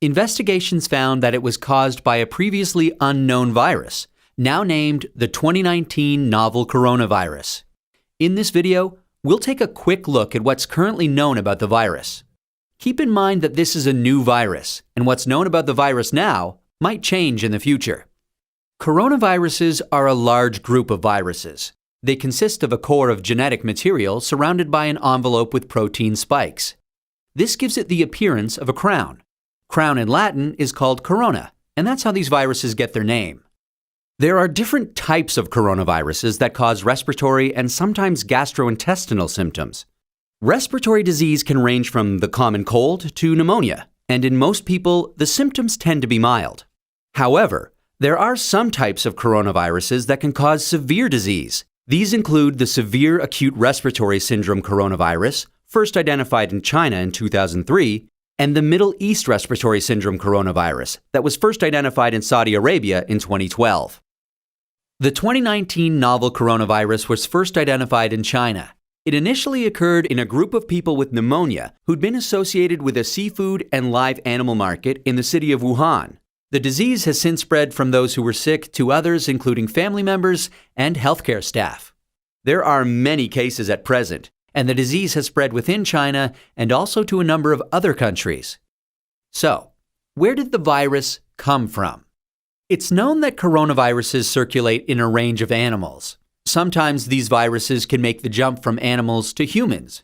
Investigations found that it was caused by a previously unknown virus, now named the 2019 novel coronavirus. In this video, we'll take a quick look at what's currently known about the virus. Keep in mind that this is a new virus, and what's known about the virus now might change in the future. Coronaviruses are a large group of viruses. They consist of a core of genetic material surrounded by an envelope with protein spikes. This gives it the appearance of a crown. Crown in Latin is called corona, and that's how these viruses get their name. There are different types of coronaviruses that cause respiratory and sometimes gastrointestinal symptoms. Respiratory disease can range from the common cold to pneumonia, and in most people, the symptoms tend to be mild. However, there are some types of coronaviruses that can cause severe disease. These include the severe acute respiratory syndrome coronavirus, first identified in China in 2003, and the Middle East respiratory syndrome coronavirus that was first identified in Saudi Arabia in 2012. The 2019 novel coronavirus was first identified in China. It initially occurred in a group of people with pneumonia who'd been associated with a seafood and live animal market in the city of Wuhan. The disease has since spread from those who were sick to others, including family members and healthcare staff. There are many cases at present, and the disease has spread within China and also to a number of other countries. So, where did the virus come from? It's known that coronaviruses circulate in a range of animals. Sometimes these viruses can make the jump from animals to humans.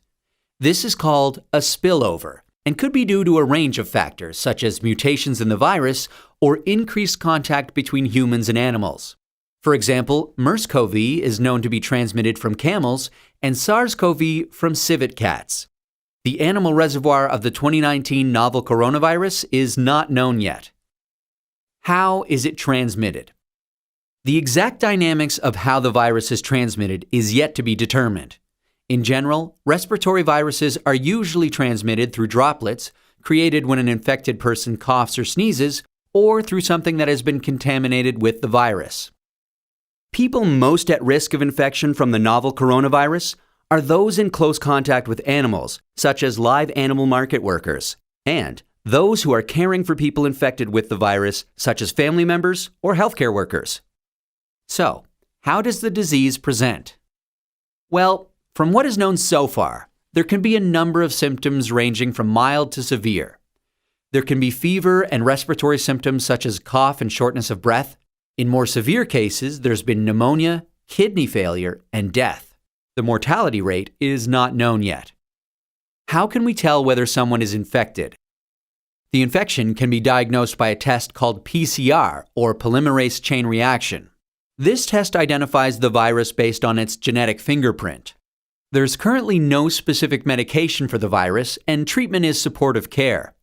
This is called a spillover and could be due to a range of factors such as mutations in the virus or increased contact between humans and animals. For example, MERS-CoV is known to be transmitted from camels and SARS-CoV from civet cats. The animal reservoir of the 2019 novel coronavirus is not known yet. How is it transmitted? The exact dynamics of how the virus is transmitted is yet to be determined. In general, respiratory viruses are usually transmitted through droplets created when an infected person coughs or sneezes, or through something that has been contaminated with the virus. People most at risk of infection from the novel coronavirus are those in close contact with animals, such as live animal market workers, and those who are caring for people infected with the virus, such as family members or healthcare workers. So, how does the disease present? Well, from what is known so far, there can be a number of symptoms ranging from mild to severe. There can be fever and respiratory symptoms such as cough and shortness of breath. In more severe cases, there's been pneumonia, kidney failure, and death. The mortality rate is not known yet. How can we tell whether someone is infected? The infection can be diagnosed by a test called PCR, or polymerase chain reaction. This test identifies the virus based on its genetic fingerprint. There's currently no specific medication for the virus, and treatment is supportive care.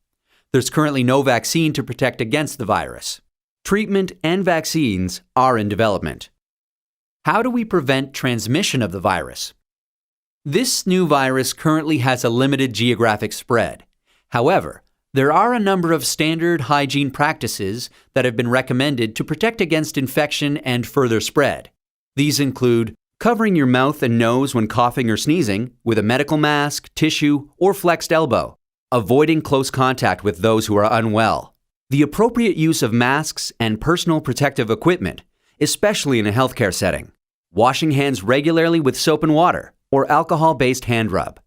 There's currently no vaccine to protect against the virus. Treatment and vaccines are in development. How do we prevent transmission of the virus? This new virus currently has a limited geographic spread. However, there are a number of standard hygiene practices that have been recommended to protect against infection and further spread. These include covering your mouth and nose when coughing or sneezing with a medical mask, tissue, or flexed elbow, avoiding close contact with those who are unwell, the appropriate use of masks and personal protective equipment, especially in a healthcare setting, washing hands regularly with soap and water or alcohol-based hand rub.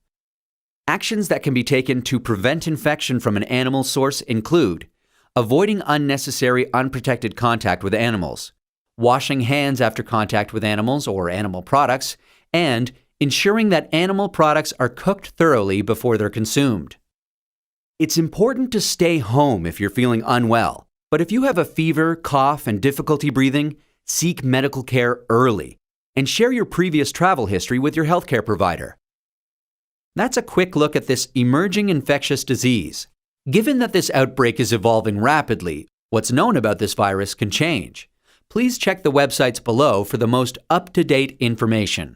Actions that can be taken to prevent infection from an animal source include avoiding unnecessary unprotected contact with animals, washing hands after contact with animals or animal products, and ensuring that animal products are cooked thoroughly before they're consumed. It's important to stay home if you're feeling unwell, but if you have a fever, cough, and difficulty breathing, seek medical care early and share your previous travel history with your healthcare provider. That's a quick look at this emerging infectious disease. Given that this outbreak is evolving rapidly, what's known about this virus can change. Please check the websites below for the most up-to-date information.